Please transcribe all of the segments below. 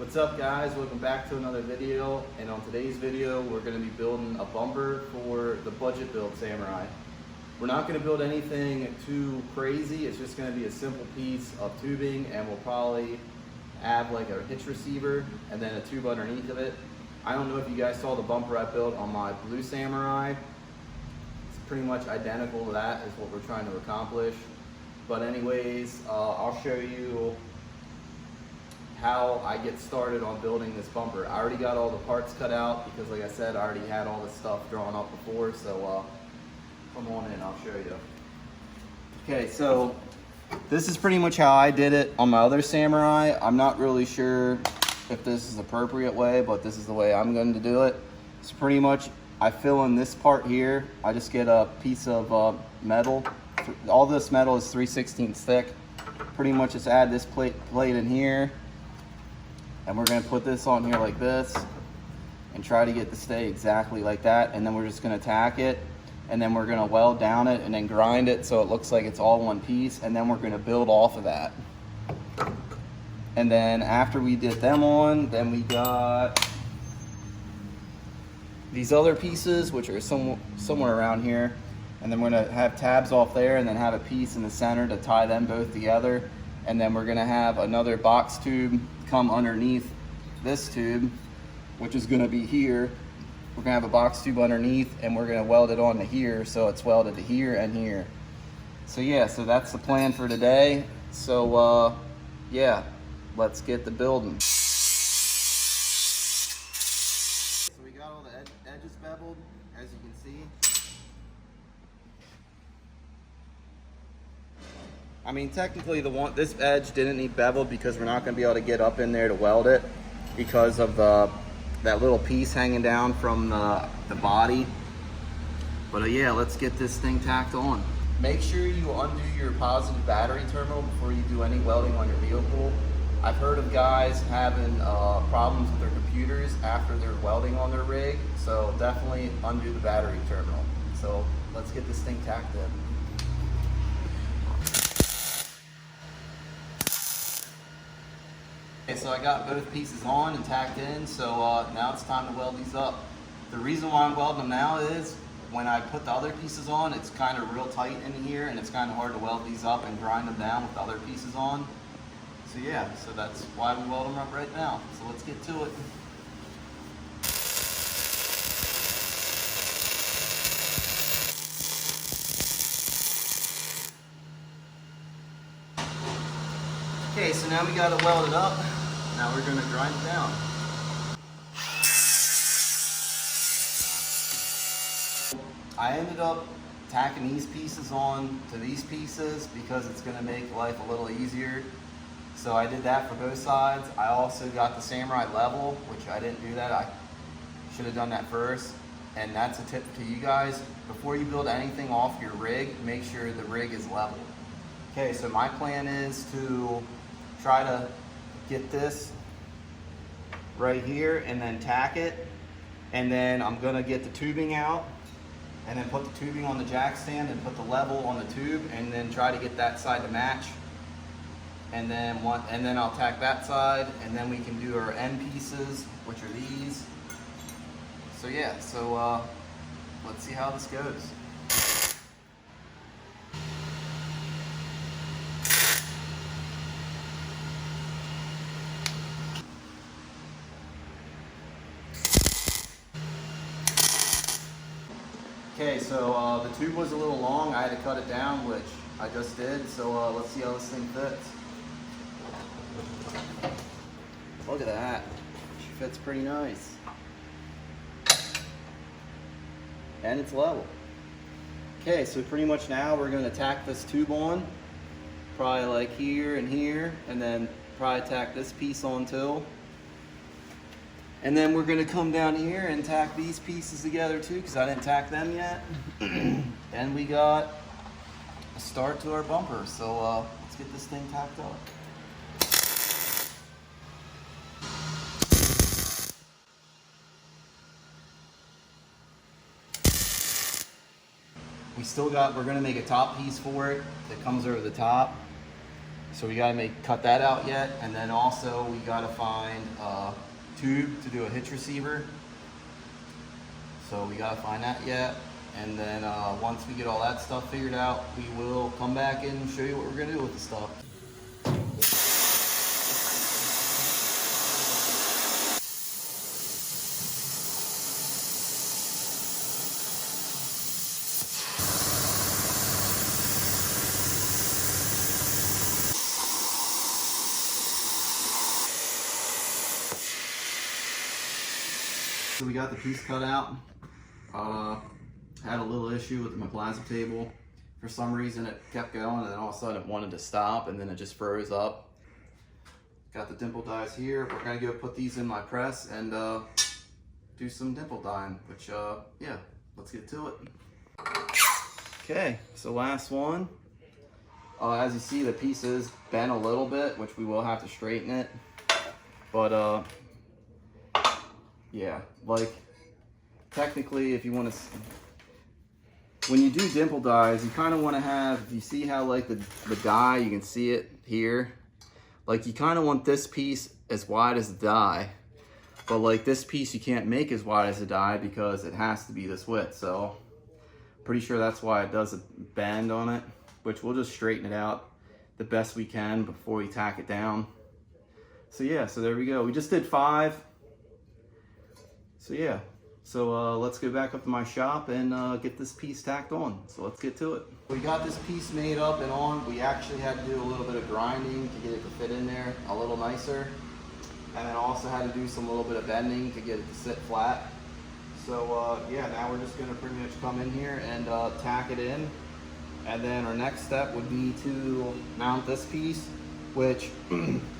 What's up guys, welcome back to another video, and on today's video we're going to be building a bumper for the budget build Samurai. We're not going to build anything too crazy, it's just going to be a simple piece of tubing, and we'll probably add like a hitch receiver and then a tube underneath of it. I don't know if you guys saw the bumper I built on my blue Samurai. It's pretty much identical to that is what we're trying to accomplish. But anyways, I'll show you how I get started on building this bumper. I already got all the parts cut out because, like I said, I already had all this stuff drawn up before, so come on in, I'll show you. Okay, so this is pretty much how I did it on my other Samurai. I'm not really sure if this is the appropriate way, but this is the way I'm going to do it. So pretty much I fill in this part here. I just get a piece of metal. All this metal is 3/16 thick. Pretty much just add this plate in here. And we're going to put this on here like this and try to get it to stay exactly like that. And then we're just going to tack it, and then we're going to weld down it and then grind it so it looks like it's all one piece, and then we're going to build off of that. And then after we did them on, then we got these other pieces which are somewhere around here, and then we're going to have tabs off there and then have a piece in the center to tie them both together. And then we're going to have another box tube come underneath this tube, which is going to be here. We're going to have a box tube underneath, and we're going to weld it onto here so it's welded to here and here. So yeah, so that's the plan for today. So yeah, let's get the building. So we got all the edges beveled, as you can see. I mean, technically this edge didn't need beveled because we're not going to be able to get up in there to weld it because of that little piece hanging down from the body. But yeah, let's get this thing tacked on. Make sure you undo your positive battery terminal before you do any welding on your vehicle. I've heard of guys having problems with their computers after they're welding on their rig, so definitely undo the battery terminal. So let's get this thing tacked in. Okay, so I got both pieces on and tacked in, so now it's time to weld these up. The reason why I'm welding them now is when I put the other pieces on, it's kind of real tight in here, and it's kind of hard to weld these up and grind them down with the other pieces on. So yeah, so that's why we weld them up right now. So let's get to it. Okay, so now we got it welded up. Now we're going to grind it down. I ended up tacking these pieces on to these pieces because it's going to make life a little easier. So I did that for both sides. I also got the Samurai level, which I didn't do that. I should have done that first. And that's a tip to you guys. Before you build anything off your rig, make sure the rig is level. Okay, so my plan is to try to get this right here and then tack it, and then I'm gonna get the tubing out and then put the tubing on the jack stand and put the level on the tube, and then try to get that side to match, and then I'll tack that side, and then we can do our end pieces, which are these. So yeah, so let's see how this goes. Okay, so the tube was a little long. I had to cut it down, which I just did. So let's see how this thing fits. Look at that. She fits pretty nice. And it's level. Okay, so pretty much now we're going to tack this tube on. Probably like here, and then probably tack this piece on too. And then we're going to come down here and tack these pieces together too, because I didn't tack them yet. And we got a start to our bumper. So let's get this thing tacked up. We're going to make a top piece for it that comes over the top. So we gotta cut that out yet, and then also we gotta find a tube to do a hitch receiver. So we gotta find that yet, and then once we get all that stuff figured out, we will come back and show you what we're gonna do with the stuff. So we got the piece cut out. Had a little issue with my plasma table. For some reason it kept going, and then all of a sudden it wanted to stop, and then it just froze up. Got the dimple dies here. We're gonna go put these in my press and do some dimple dyeing, which yeah, let's get to it. Okay, so last one. As you see, the piece is bent a little bit, which we will have to straighten it. But yeah, like technically, if you want to, when you do dimple dyes, you kind of want to have, if you see how like the dye, you can see it here, like you kind of want this piece as wide as the dye, but like this piece you can't make as wide as the dye because it has to be this width. So pretty sure that's why it does a bend on it, which we'll just straighten it out the best we can before we tack it down. So yeah, so there we go. We just did 5. So yeah, so let's go back up to my shop and get this piece tacked on. So let's get to it. We got this piece made up and on. We actually had to do a little bit of grinding to get it to fit in there a little nicer. And then also had to do some little bit of bending to get it to sit flat. So yeah, now we're just gonna pretty much come in here and tack it in. And then our next step would be to mount this piece, which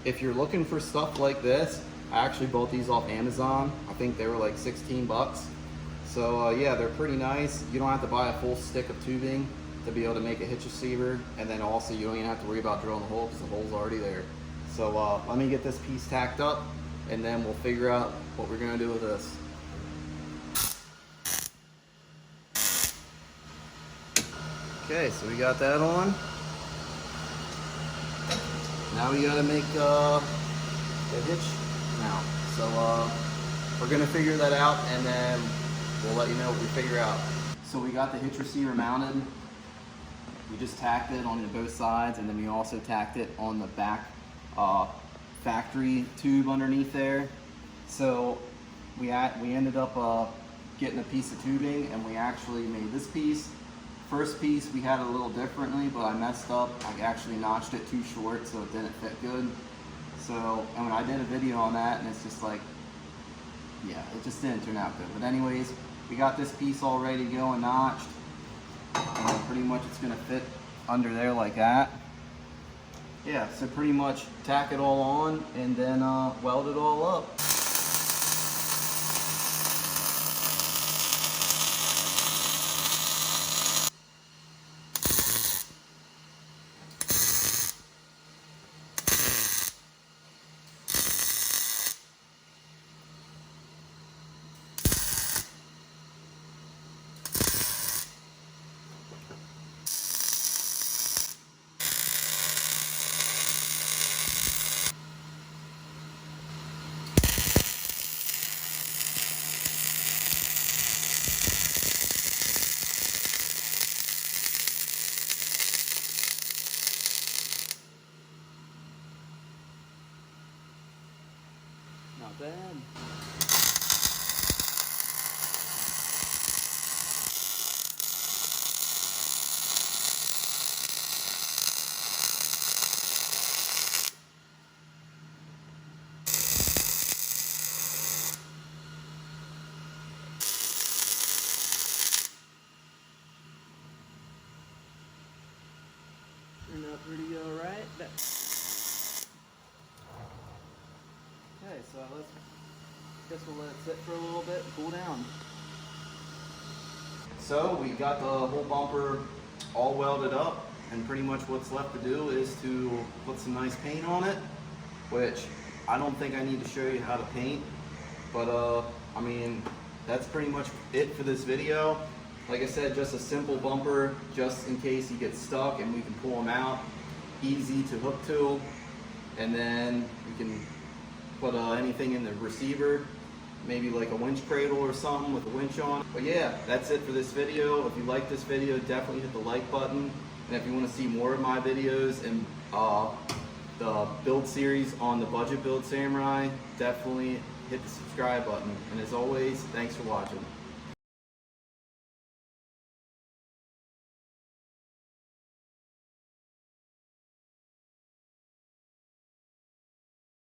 if you're looking for stuff like this, I actually bought these off Amazon. I think they were like 16 bucks. So yeah, they're pretty nice. You don't have to buy a full stick of tubing to be able to make a hitch receiver. And then also you don't even have to worry about drilling the hole because the hole's already there. So let me get this piece tacked up and then we'll figure out what we're gonna do with this. Okay, so we got that on. Now we gotta make the hitch now. So we're gonna figure that out and then we'll let you know what we figure out. So we got the hitch receiver mounted. We just tacked it on both sides, and then we also tacked it on the back factory tube underneath there. So we ended up getting a piece of tubing, and we actually made this piece. First piece we had it a little differently, but I messed up. I actually notched it too short, so it didn't fit good. So, and when I did a video on that, and it's just like, yeah, it just didn't turn out good. But anyways, we got this piece all ready to go and notched. And then pretty much it's gonna fit under there like that. Yeah, so pretty much tack it all on and then weld it all up. Not bad. Turned out pretty alright. Okay, so guess we'll let it sit for a little bit and cool down. So we got the whole bumper all welded up, and pretty much what's left to do is to put some nice paint on it, which I don't think I need to show you how to paint, but I mean, that's pretty much it for this video. Like I said, just a simple bumper, just in case he gets stuck and we can pull him out. easy to hook to, and then you can put anything in the receiver, maybe like a winch cradle or something with a winch on. But yeah, that's it for this video. If you like this video, definitely hit the like button. And if you want to see more of my videos and the build series on the Budget Build Samurai, definitely hit the subscribe button. And as always, thanks for watching.